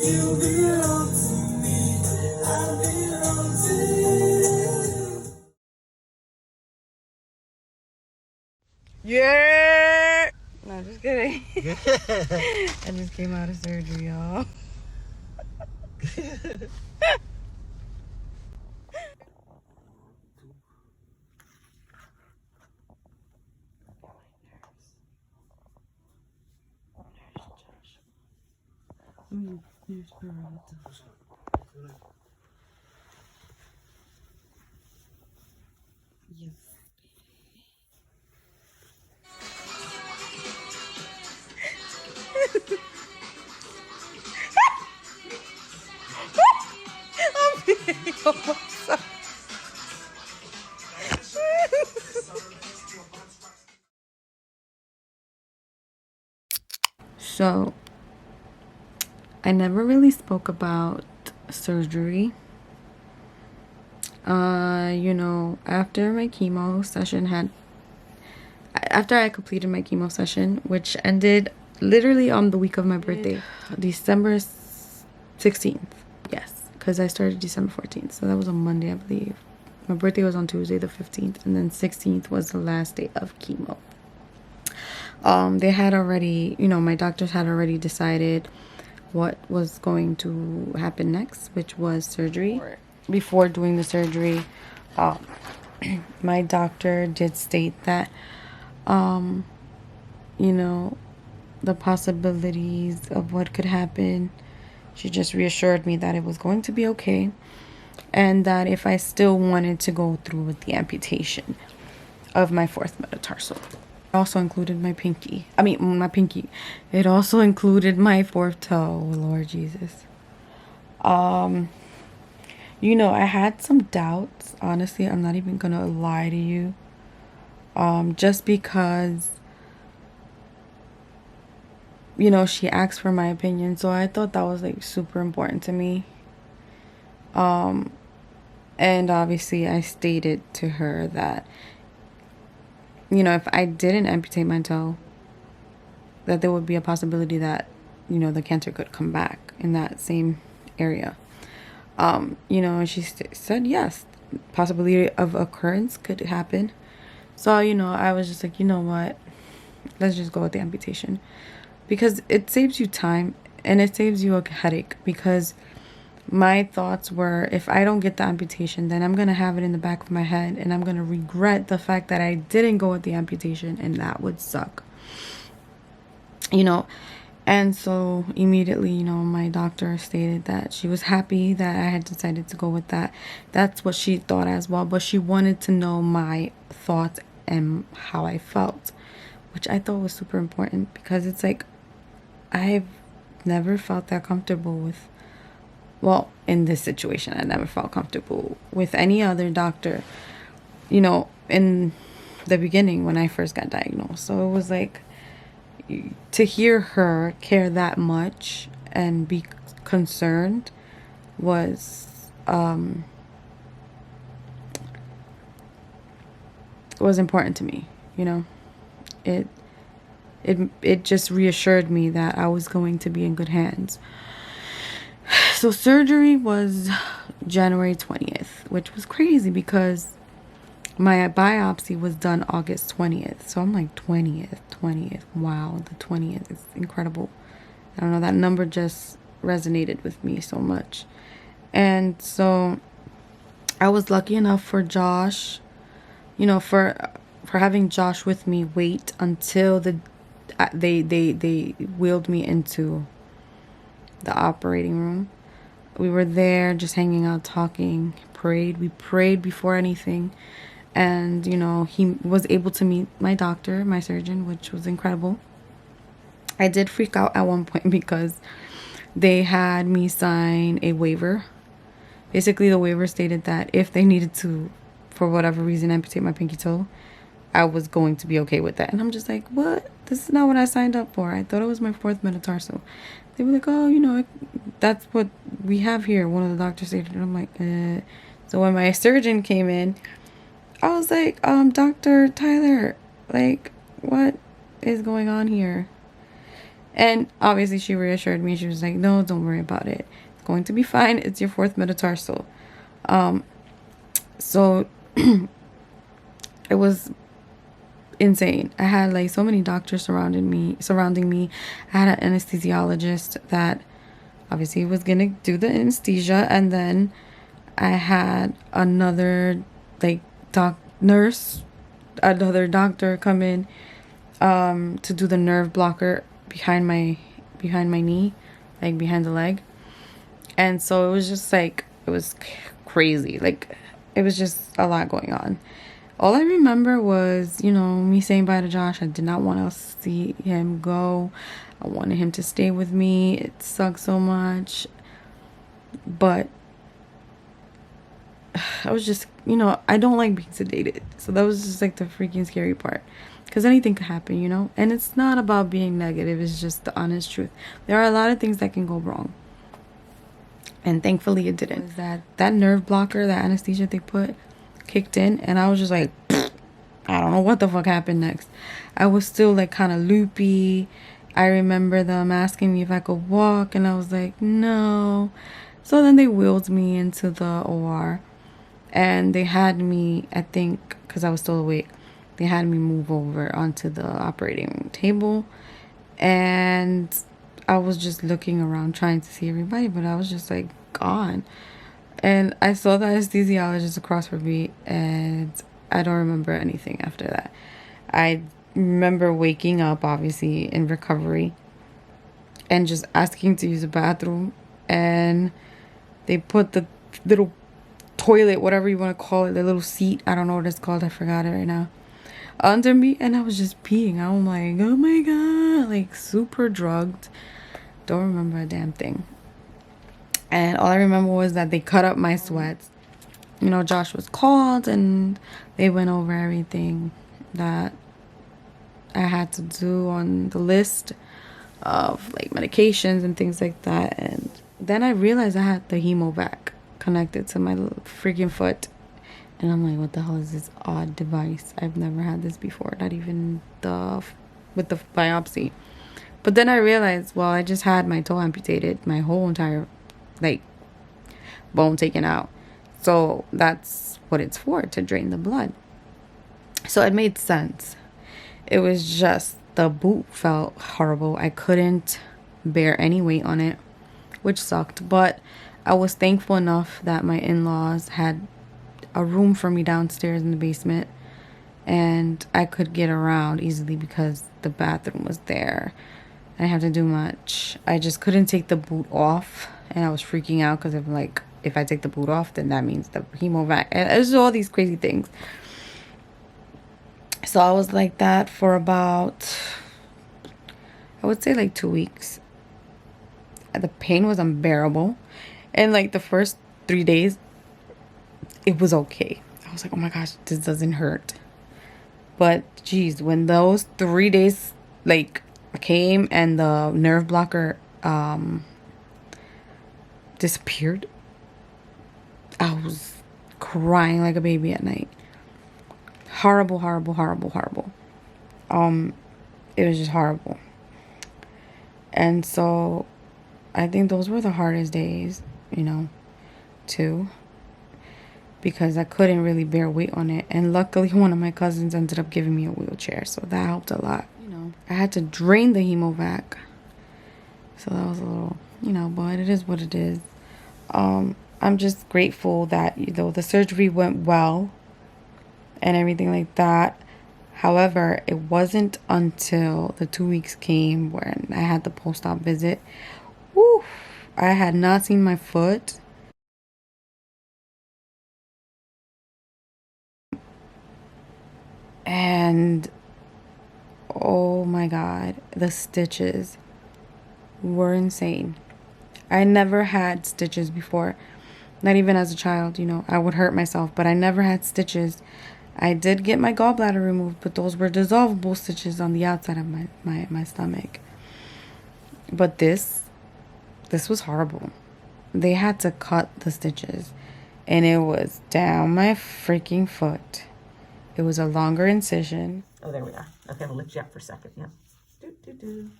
You belong to me, I belong to you. Yeah. No, just kidding. I just came out of surgery, y'all. Yes. I'm being myself. So, I never really spoke about surgery. After my chemo session after I completed my chemo session, which ended literally on the week of my birthday, December 16th. Yes, because I started December 14th, so that was a Monday, I believe. My birthday was on Tuesday the 15th, and then 16th was the last day of chemo. They had already, my doctors had already decided what was going to happen next, which was surgery. Before doing the surgery, my doctor did state that, the possibilities of what could happen. She just reassured me that it was going to be okay, and that if I still wanted to go through with the amputation of my fourth metatarsal. It also included my pinky. I mean, my pinky. It also included my fourth toe, Lord Jesus. I had some doubts. Honestly, I'm not even gonna lie to you. Just because, she asked for my opinion, so I thought that was like super important to me. And obviously I stated to her that, if I didn't amputate my toe, that there would be a possibility that, the cancer could come back in that same area. And she said yes, possibility of occurrence could happen. So, I was just like, you know what, let's just go with the amputation, because it saves you time and it saves you a headache. Because my thoughts were, if I don't get the amputation, then I'm going to have it in the back of my head and I'm going to regret the fact that I didn't go with the amputation, and that would suck. And so immediately, my doctor stated that she was happy that I had decided to go with that. That's what she thought as well, but she wanted to know my thoughts and how I felt, which I thought was super important, because it's like, I've never felt that comfortable with, well, in this situation, I never felt comfortable with any other doctor, in the beginning when I first got diagnosed. So it was like, to hear her care that much and be concerned was important to me. It just reassured me that I was going to be in good hands. So surgery was January 20th, which was crazy because my biopsy was done August 20th. So I'm like, 20th. Wow, the 20th is incredible. I don't know, that number just resonated with me so much. And so I was lucky enough for Josh, for having Josh with me wait until they wheeled me into the operating room. We were there just hanging out, talking, prayed. We prayed before anything. And, he was able to meet my doctor, my surgeon, which was incredible. I did freak out at one point because they had me sign a waiver. Basically, the waiver stated that if they needed to, for whatever reason, amputate my pinky toe, I was going to be okay with that. And I'm just like, what? This is not what I signed up for. I thought it was my fourth metatarsal. They were like, oh, that's what we have here, one of the doctors stated. And I'm like, So when my surgeon came in, I was like, Dr. Tyler, like, what is going on here? And obviously she reassured me. She was like, no, don't worry about it. It's going to be fine. It's your fourth metatarsal. So it was insane. I had like so many doctors surrounding me. I had an anesthesiologist that obviously was gonna do the anesthesia, and then I had another like another doctor come in to do the nerve blocker behind my knee, like behind the leg. And so it was just like, it was crazy. Like, it was just a lot going on. All I remember was, you know, me saying bye to Josh. I did not want to see him go. I wanted him to stay with me. It sucked so much. But I was just, you know, I don't like being sedated. So that was just like the freaking scary part. Because anything could happen, you know? And it's not about being negative. It's just the honest truth. There are a lot of things that can go wrong. And thankfully it didn't. Was that nerve blocker, that anesthesia they put, kicked in. And I was just like, I don't know what the fuck happened next. I was still like kind of loopy. I remember them asking me if I could walk. And I was like, no. So then they wheeled me into the OR. And they had me, I think, because I was still awake, they had me move over onto the operating table. And I was just looking around trying to see everybody, but I was just like gone. And I saw the anesthesiologist across from me, and I don't remember anything after that. I remember waking up, obviously, in recovery, and just asking to use the bathroom. And they put the little toilet, whatever you want to call it, the little seat, I don't know what it's called, I forgot it right now, under me, and I was just peeing. I'm like, oh my god, like super drugged. Don't remember a damn thing. And all I remember was that they cut up my sweats. You know, Josh was called and they went over everything that I had to do on the list of like medications and things like that. And then I realized I had the hemovac connected to my freaking foot. And I'm like, what the hell is this odd device? I've never had this before, not even with the biopsy. But then I realized, well, I just had my toe amputated, my whole entire like bone taken out. So that's what it's for, to drain the blood. So it made sense. It was just the boot felt horrible. I couldn't bear any weight on it, which sucked. But I was thankful enough that my in-laws had a room for me downstairs in the basement, and I could get around easily because the bathroom was there. I didn't have to do much. I just couldn't take the boot off, and I was freaking out because if I take the boot off, then that means the hemovac, and it was all these crazy things. So I was like that for about, I would say like 2 weeks. The pain was unbearable, and like the first 3 days it was okay. I was like, oh my gosh, this doesn't hurt. But geez, when those 3 days like came and the nerve blocker disappeared, I was crying like a baby at night. Horrible, horrible, horrible, horrible. It was just horrible. And so I think those were the hardest days, you know, too, because I couldn't really bear weight on it. And luckily one of my cousins ended up giving me a wheelchair, so that helped a lot. You know, I had to drain the hemovac, so that was a little, you know, but it is what it is. I'm just grateful that, you know, the surgery went well and everything like that. However, it wasn't until the 2 weeks came when I had the post-op visit. Woo! I had not seen my foot. And oh my god, the stitches were insane. I never had stitches before, not even as a child. You know, I would hurt myself, but I never had stitches. I did get my gallbladder removed, but those were dissolvable stitches on the outside of my stomach. But this was horrible. They had to cut the stitches, and it was down my freaking foot. It was a longer incision. Oh, there we are. Okay, we'll lift you up for a second. Yep. Do, do, do.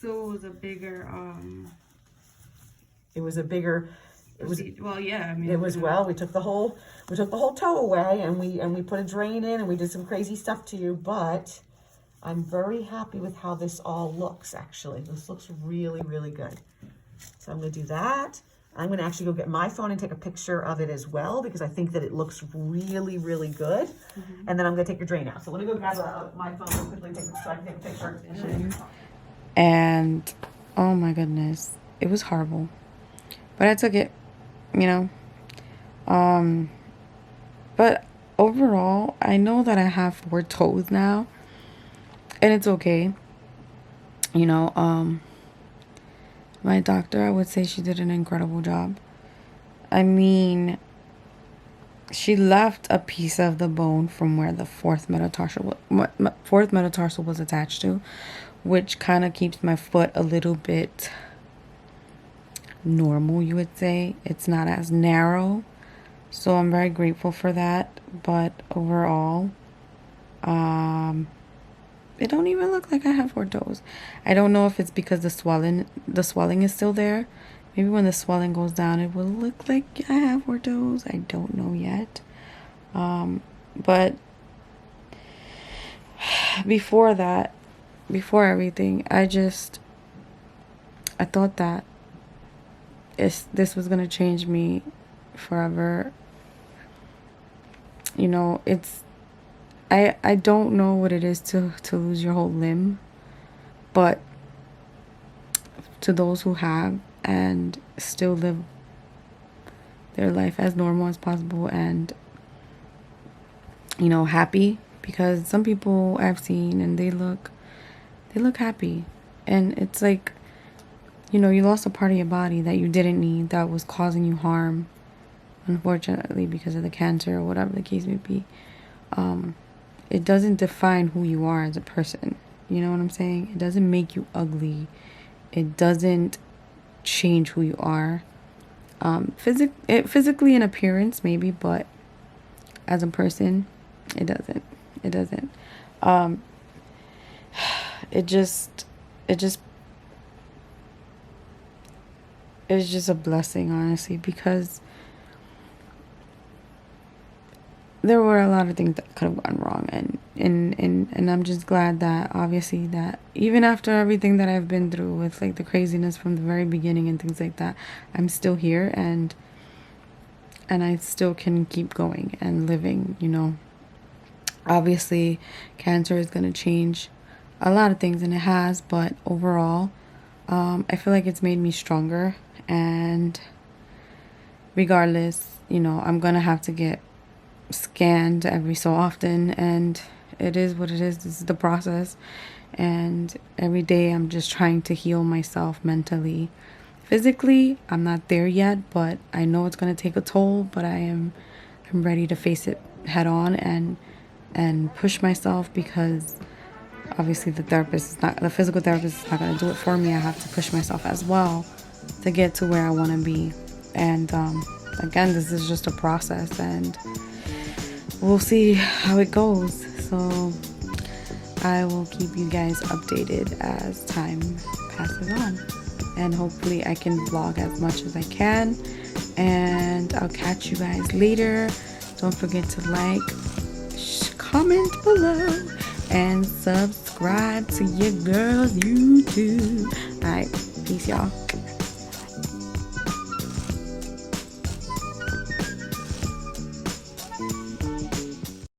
So it was a bigger It was a bigger. It was. well, yeah. I mean, It was well. We took the whole toe away, and we put a drain in, and we did some crazy stuff to you. But I'm very happy with how this all looks. Actually, this looks really, really good. So I'm gonna do that. I'm gonna actually go get my phone and take a picture of it as well because I think that it looks really, really good. And then I'm gonna take your drain out. So let me go grab my phone real quickly so I can take a picture. And oh my goodness, it was horrible, but I took it, you know. But overall, I know that I have 4 toes now, and it's okay. You know, my doctor, I would say she did an incredible job. I mean, she left a piece of the bone from where the fourth metatarsal was attached to, which kind of keeps my foot a little bit normal, you would say. It's not as narrow, so I'm very grateful for that. But overall, it don't even look like I have 4 toes. I don't know if it's because the swelling is still there. Maybe when the swelling goes down, it will look like I have 4 toes. I don't know yet. But before that, before everything, I thought that this was gonna change me forever. You know, I don't know what it is to lose your whole limb, but to those who have and still live their life as normal as possible and, you know, happy, because some people I've seen and they look happy, and it's like, you know, you lost a part of your body that you didn't need, that was causing you harm, unfortunately, because of the cancer or whatever the case may be. It doesn't define who you are as a person. You know what I'm saying? It doesn't make you ugly. It doesn't change who you are. Physically in appearance, maybe, but as a person, it doesn't. It doesn't. It's just a blessing, honestly, because there were a lot of things that could have gone wrong, and I'm just glad that, obviously, that even after everything that I've been through with, like, the craziness from the very beginning and things like that, I'm still here, and I still can keep going and living, you know. Obviously, cancer is going to change a lot of things, and it has, but overall, I feel like it's made me stronger, and regardless, you know, I'm going to have to get scanned every so often, and it is what it is. This is the process, and every day I'm just trying to heal myself mentally. Physically, I'm not there yet, but I know it's going to take a toll, but I'm ready to face it head on and push myself, because obviously the physical therapist is not going to do it for me. I have to push myself as well to get to where I want to be. And again, this is just a process, and we'll see how it goes. So I will keep you guys updated as time passes on, and hopefully I can vlog as much as I can, and I'll catch you guys later. Don't forget to like, comment below, and subscribe to your girl's YouTube. Alright, peace, y'all.